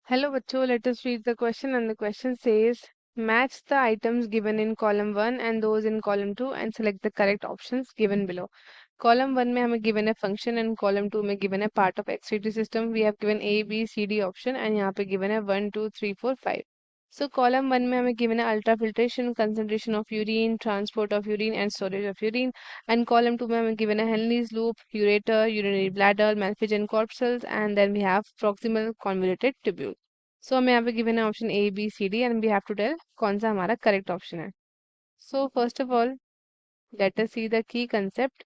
Hello, bachcho. Let us read the question. And the question says, match the items given in column 1 and those in column 2 and select the correct options given below. Column 1 में हमें given a function and column 2 में given a part of XCD system. We have given A, B, C, D option and यहाँ पे given है 1, 2, 3, 4, 5. So column 1 में हमें given है ultrafiltration, concentration of urine, transport of urine and storage of urine. And column 2 में हमें given है Henle's loop, ureter, urinary bladder, Malpighian corpuscles and then we have proximal convoluted tubule. सो हमें यहाँ पे given है option A B C D and we have to tell कौन सा हमारा करेक्ट ऑप्शन है. So first of all let us see the key concept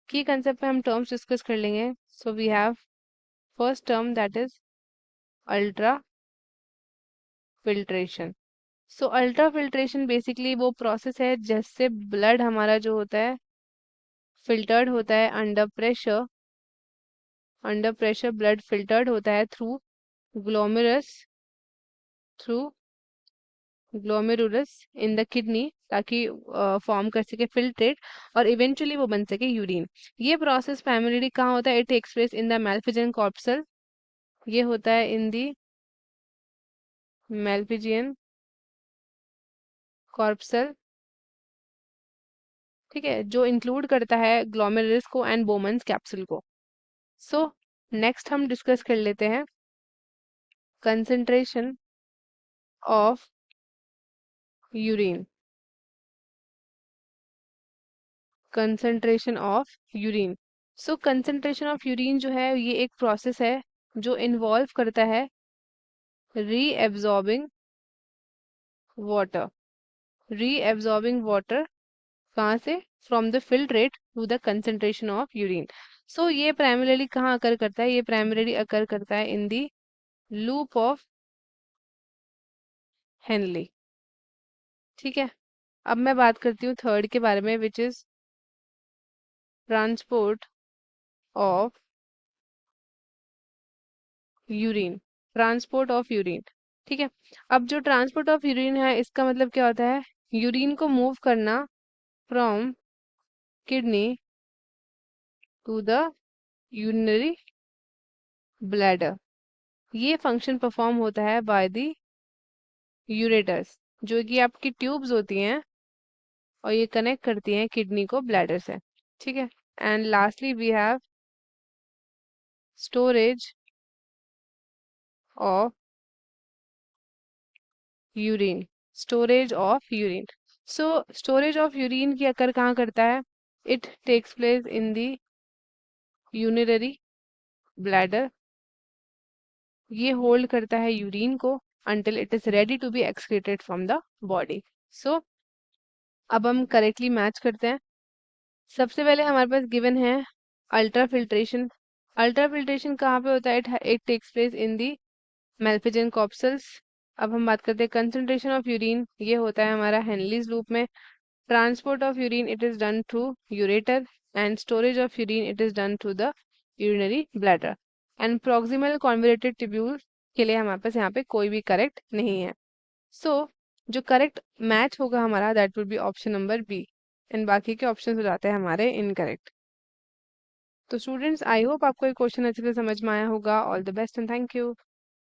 पे हम टर्म्स डिस्कस कर लेंगे. So we have first term that is ultra filtration. So ultra filtration basically वो process है जिससे ब्लड हमारा जो होता है फिल्टर्ड होता है अंडर प्रेशर ब्लड फिल्टर्ड होता है through through glomerulus in the kidney ताकि फॉर्म कर सके फिल्ट्रेट और इवेंचुअली वो बन सके यूरिन. ये प्रोसेस प्राइमरीली कहाँ होता है? It takes place in the malpighian corpuscle. ये होता है इन दी मैल्फिजियन कॉर्पसल. ठीक है, जो इंक्लूड करता है ग्लोमेरुलस को एंड बोमन्स कैप्सूल को. सो नेक्स्ट हम डिस्कस कर लेते हैं concentration of urine. Concentration of urine. So concentration of urine जो है ये एक प्रोसेस है जो इन्वॉल्व करता है रीएब्जॉर्बिंग वाटर. रीएब्जॉर्बिंग वाटर कहाँ से? From the filtrate to the concentration of urine. So ये प्राइमरीली कहाँ अकर करता है? ये प्राइमरीली अकर करता है इन दी लूप ऑफ हेनली. ठीक है, अब मैं बात करती हूँ थर्ड के बारे में which is transport of urine. Transport of urine. ठीक है, अब जो ट्रांसपोर्ट ऑफ यूरिन है इसका मतलब क्या होता है? यूरिन को मूव करना from kidney to the urinary bladder. ये फंक्शन परफॉर्म होता है बाय द यूरेटर्स जो कि आपकी ट्यूब्स होती हैं और ये कनेक्ट करती हैं किडनी को ब्लैडर से. ठीक है, and lastly we have storage of urine. Storage of urine. So storage of urine की अकर कहाँ करता है? It takes place in the urinary bladder. ये होल्ड करता है यूरिन को until it is ready to be excreted from the body. So अब हम करेक्टली मैच करते हैं. सबसे पहले हमारे पास गिवन है अल्ट्रा फिल्ट्रेशन. अल्ट्रा फिल्ट्रेशन कहाँ पे होता है? It takes place in the malpighian capsules. अब हम बात करते हैं कंसंट्रेशन ऑफ यूरिन. ये होता है हमारा हेनलीज लूप में. Transport of urine it is done through ureter and storage of urine it is done through the urinary bladder. And proximal convoluted tubule के लिए हमारे पास यहाँ पे कोई भी करेक्ट नहीं है. सो जो करेक्ट मैच होगा हमारा that will be option number B and बाकी के ऑप्शन हो जाते हैं हमारे इनकरेक्ट. तो स्टूडेंट्स आई होप आपको ये क्वेश्चन अच्छे से समझ में आया होगा. All the best and thank you.